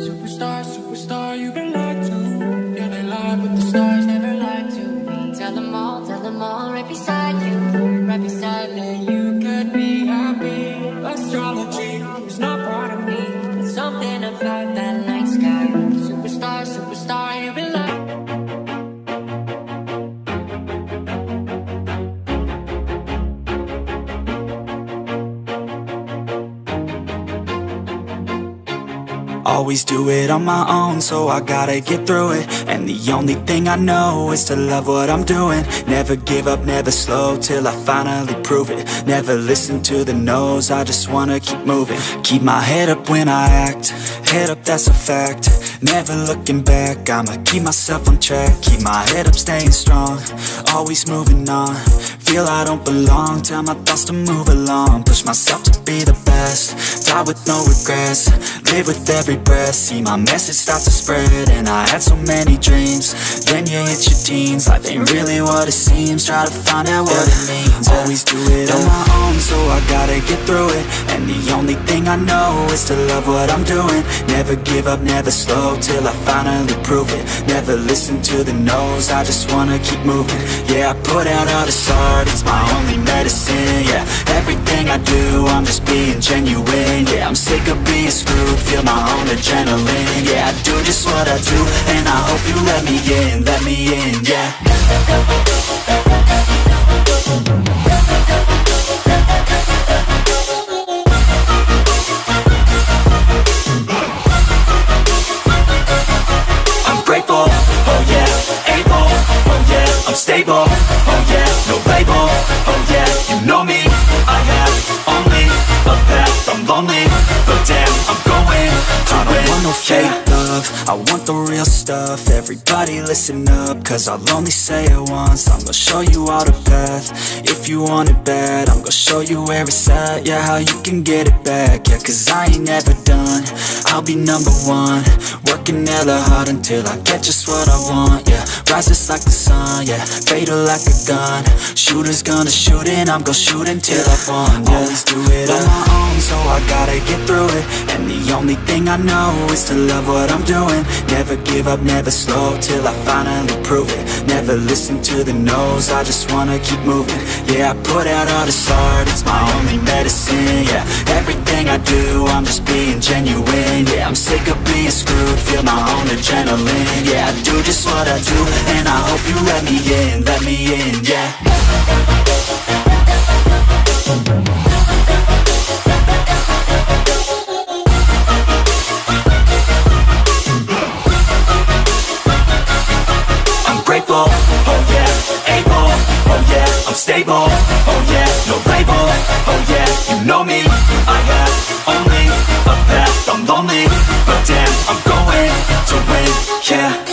Superstar, superstar, you've been lied to. Yeah, they lie, but the stars never lied to me. Tell them all, right beside you. Right beside that you could be happy. Astrology is not part of me. There's something about that night sky. Superstar, superstar, you've been lied. Always do it on my own, so I gotta get through it. And the only thing I know is to love what I'm doing. Never give up, never slow, till I finally prove it. Never listen to the no's, I just wanna keep moving. Keep my head up when I act, head up, that's a fact. Never looking back, I'ma keep myself on track. Keep my head up, staying strong, always moving on. Feel I don't belong, tell my thoughts to move along. Push myself to be the best, die with no regrets. Live with every breath, see my message start to spread. And I had so many dreams, then you hit your teens. Life ain't really what it seems, try to find out what it means. Always do it on my own, so I gotta get through it. And the only thing I know is to love what I'm doing. Never give up, never slow, till I finally prove it. Never listen to the no's, I just wanna keep moving. Yeah, I put out all this art, it's my only medicine. Yeah, everything I do, I'm just being genuine. Yeah, I'm sick of being screwed, feel my own adrenaline. Yeah, I do just what I do, and I hope you let me in, yeah. I'm grateful, oh yeah, able, oh yeah, I'm stable, oh yeah, no label, oh yeah, you know me, I have only a path, I'm lonely, but damn, I'm going to win. I don't want no fake love, I want the real stuff. Everybody listen up, cause I'll only say it once. I'm gonna show you all the path, if you want it bad. I'm gonna show you where it's at, yeah, how you can get it back. Yeah, cause I ain't never done, I'll be number one. Working hella hard until I get just what I want, yeah. Rises like the sun, yeah, fatal like a gun. Shooters gonna shoot and I'm gonna shoot until I won, yeah. Always do it on my own, so I gotta get through it. And the only thing I know is to love what I'm doing. Never give up, never slow, till I finally prove it. Never listen to the no's, I just wanna keep moving. Yeah, I put out all this art, it's my only medicine. Yeah, everything I do, I'm just being genuine. Yeah, I'm sick of being screwed, feel my own adrenaline. Yeah, I do just what I do, and I hope you let me in, yeah. I'm grateful, oh yeah, able, oh yeah, I'm stable, oh yeah, no label, oh yeah, you know me, I have only a path, I'm lonely, but damn, I'm going to win, yeah.